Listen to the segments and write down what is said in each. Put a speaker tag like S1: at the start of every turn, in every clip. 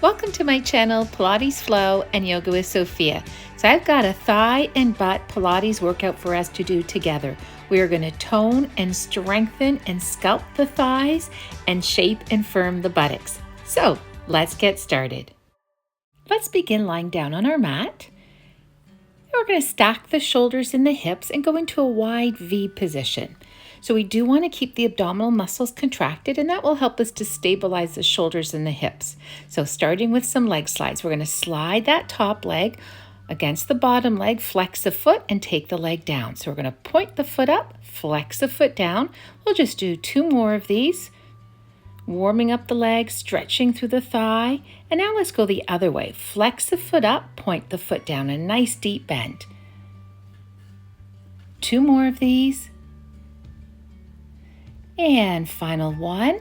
S1: Welcome to my channel, Pilates Flow and Yoga with Sophia. So I've got a thigh and butt Pilates workout for us to do together. We are going to tone and strengthen and sculpt the thighs and shape and firm the buttocks. So let's get started. Let's begin lying down on our mat. We're going to stack the shoulders and the hips and go into a wide V position. So we do want to keep the abdominal muscles contracted, and that will help us to stabilize the shoulders and the hips. So starting with some leg slides, we're going to slide that top leg against the bottom leg, flex the foot, and take the leg down. So we're going to point the foot up, flex the foot down. We'll just do 2 more of these, warming up the leg, stretching through the thigh. And now let's go the other way. Flex the foot up, point the foot down, a nice deep bend. 2 more of these. And final one,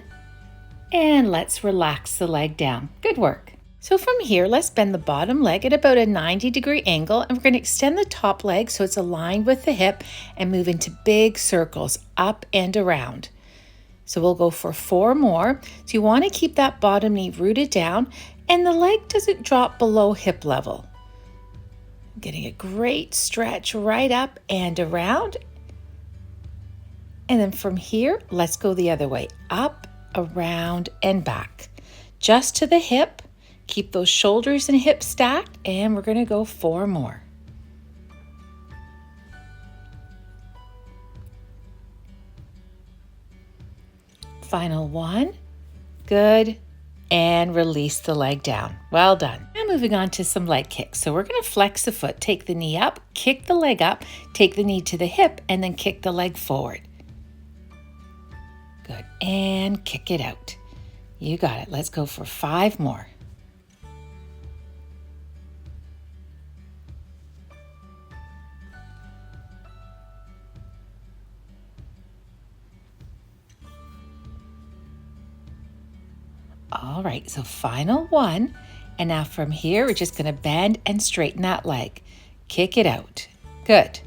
S1: and let's relax the leg down. Good work. So from here, let's bend the bottom leg at about a 90-degree angle, and we're going to extend the top leg so it's aligned with the hip and move into big circles up and around. So we'll go for 4 more. So you want to keep that bottom knee rooted down and the leg doesn't drop below hip level. Getting a great stretch right up and around. And then from here, let's go the other way, up, around, and back. Just to the hip, keep those shoulders and hips stacked, and we're gonna go 4 more. Final one, good, and release the leg down. Well done. Now moving on to some leg kicks. So we're gonna flex the foot, take the knee up, kick the leg up, take the knee to the hip, and then kick the leg forward. Good, and kick it out. You got it. Let's go for 5 more. All right, so final one. And now from here, we're just gonna bend and straighten that leg. Kick it out. Good.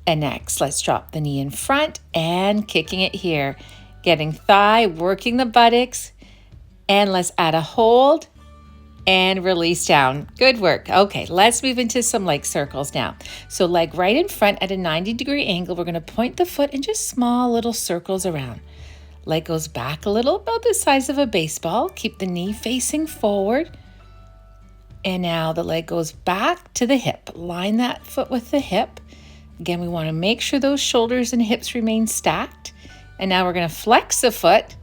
S1: And next, let's drop the knee in front and kicking it here. Getting thigh, working the buttocks, and let's add a hold and release down. Good work. Okay, let's move into some leg circles now. So leg right in front at a 90-degree angle. We're going to point the foot in just small little circles around. Leg goes back a little, about the size of a baseball. Keep the knee facing forward. And now the leg goes back to the hip. Line that foot with the hip. Again, we want to make sure those shoulders and hips remain stacked. And now we're going to flex the foot,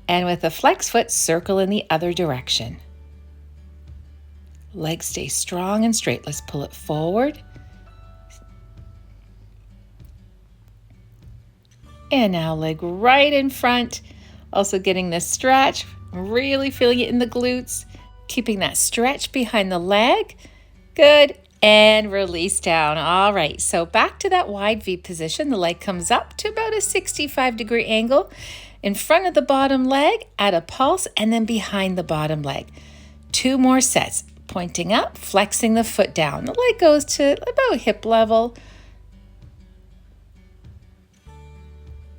S1: and with the flex foot, circle in the other direction. Legs stay strong and straight. Let's pull it forward. And now leg right in front. Also getting this stretch, really feeling it in the glutes, keeping that stretch behind the leg. Good. And release down. All right, so back to that wide V position. The leg comes up to about a 65-degree angle in front of the bottom leg, add a pulse, and then behind the bottom leg. 2 more sets, pointing up, flexing the foot down. The leg goes to about hip level.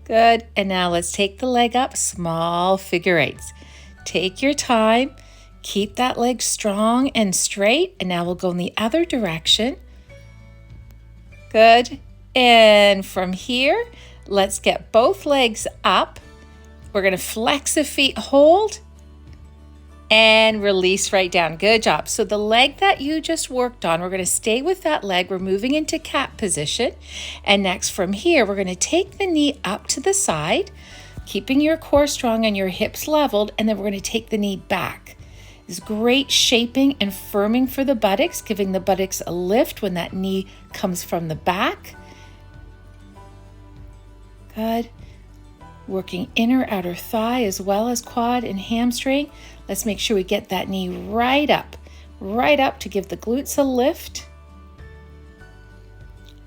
S1: Good, and now let's take the leg up, small figure 8s. Take your time. Keep that leg strong and straight. And now we'll go in the other direction. Good. And from here, let's get both legs up. We're going to flex the feet, hold, and release right down. Good job. So the leg that you just worked on, we're going to stay with that leg. We're moving into cat position. And next from here, we're going to take the knee up to the side, keeping your core strong and your hips leveled. And then we're going to take the knee back. Is great shaping and firming for the buttocks, giving the buttocks a lift when that knee comes from the back. Good. Working inner outer thigh as well as quad and hamstring. Let's make sure we get that knee right up to give the glutes a lift.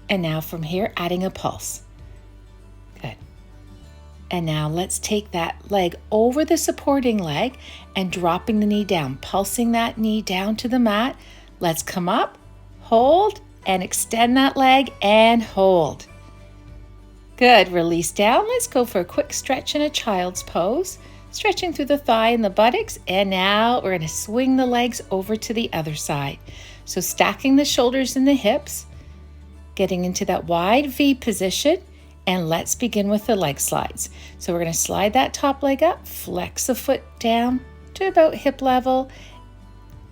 S1: And now from here, adding a pulse. Good. And now let's take that leg over the supporting leg and dropping the knee down, pulsing that knee down to the mat. Let's come up, hold, and extend that leg and hold. Good, release down. Let's go for a quick stretch in a child's pose. stretching through the thigh and the buttocks. And now we're going to swing the legs over to the other side. So stacking the shoulders and the hips, getting into that wide V position. And let's begin with the leg slides. So we're going to slide that top leg up, flex the foot down to about hip level.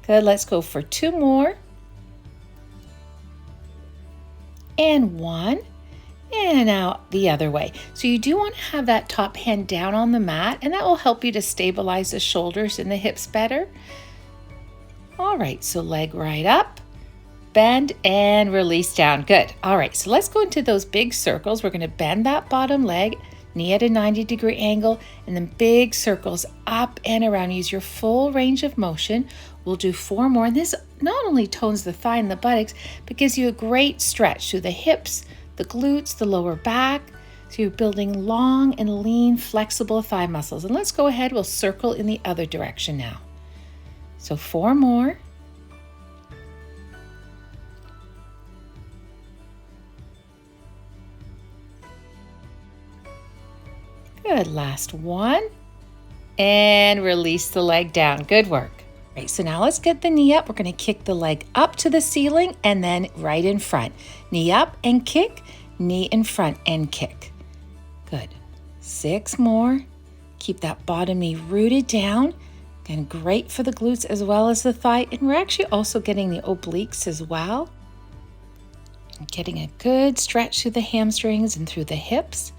S1: Good, let's go for 2 more. And 1. And now the other way. So you do want to have that top hand down on the mat, and that will help you to stabilize the shoulders and the hips better. All right, so leg right up. Bend and release down. Good. All right, so let's go into those big circles. We're going to bend that bottom leg, knee at a 90-degree angle, and then big circles up and around. Use your full range of motion. We'll do 4 more. And this not only tones the thigh and the buttocks, but gives you a great stretch through the hips, the glutes, the lower back. So you're building long and lean, flexible thigh muscles. And let's go ahead. We'll circle in the other direction now. So 4 more. Good, last one. And release the leg down. Good work. Right, so now let's get the knee up. We're going to kick the leg up to the ceiling and then right in front. Knee up and kick, knee in front and kick. Good. 6 more. Keep that bottom knee rooted down. And great for the glutes as well as the thigh. And we're actually also getting the obliques as well. And getting a good stretch through the hamstrings and through the hips.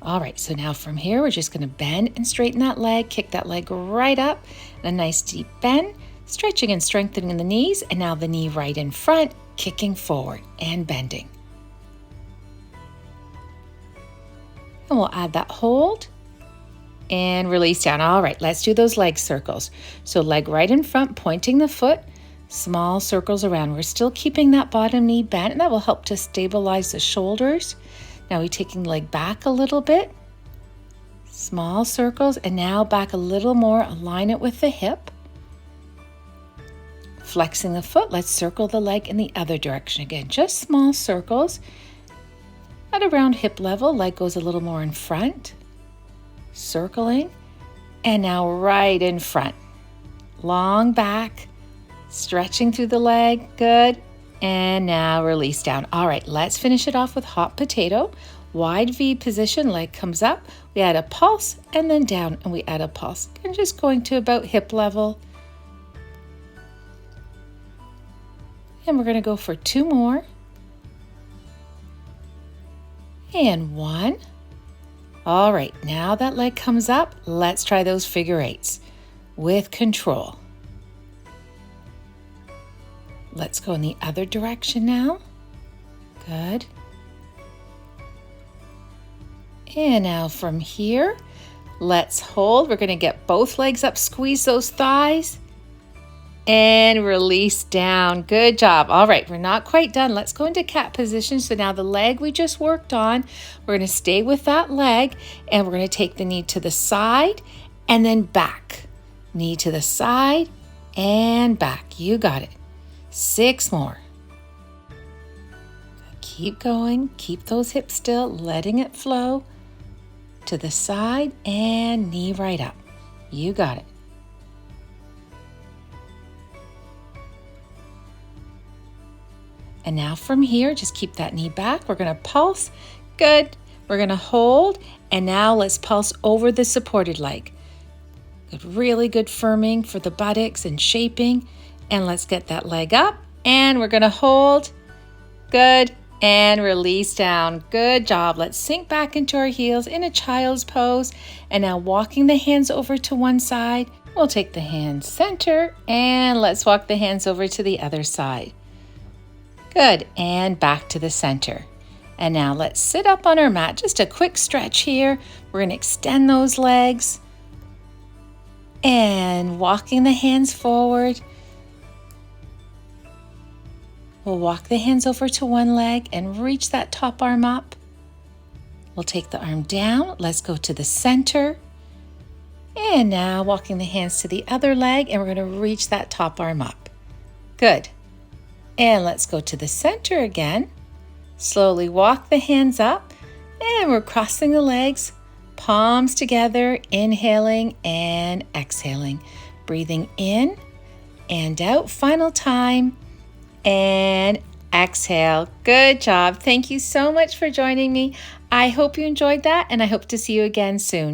S1: All right, so now from here, we're just going to bend and straighten that leg, kick that leg right up, and a nice deep bend, stretching and strengthening the knees, and now the knee right in front, kicking forward and bending. And we'll add that hold and release down. All right, let's do those leg circles. So leg right in front, pointing the foot, small circles around. We're still keeping that bottom knee bent, and that will help to stabilize the shoulders. Now we're taking the leg back a little bit, small circles, and now back a little more, align it with the hip. Flexing the foot, let's circle the leg in the other direction again, just small circles. At around hip level, leg goes a little more in front, circling, and now right in front. Long back, stretching through the leg, good. And now release down. All right, let's finish it off with hot potato. Wide V position, leg comes up. We add a pulse and then down, and we add a pulse. And just going to about hip level. And we're going to go for 2 more. And 1. All right, now that leg comes up, let's try those figure 8s with control. Let's go in the other direction now. Good. And now from here, let's hold. We're going to get both legs up, squeeze those thighs, and release down. Good job. All right, we're not quite done. Let's go into cat position. So now the leg we just worked on, we're going to stay with that leg, and we're going to take the knee to the side and then back. Knee to the side and back. You got it. 6 more. Keep going. Keep those hips still, letting it flow to the side and knee right up. You got it. And now from here, just keep that knee back. We're going to pulse. Good. We're going to hold. And now let's pulse over the supported leg. Good. Really good firming for the buttocks and shaping. And let's get that leg up, and we're going to hold. Good, and release down. Good job. Let's sink back into our heels in a child's pose. And now walking the hands over to one side, we'll take the hands center, and let's walk the hands over to the other side. Good, and back to the center. And now let's sit up on our mat. Just a quick stretch here. We're going to extend those legs, and walking the hands forward. We'll walk the hands over to one leg and reach that top arm up. We'll take the arm down. Let's go to the center. And now walking the hands to the other leg, and we're going to reach that top arm up. Good. And let's go to the center again. Slowly walk the hands up, and we're crossing the legs, palms together, inhaling and exhaling. Breathing in and out. Final time. And exhale. Good job. Thank you so much for joining me. I hope you enjoyed that, and I hope to see you again soon.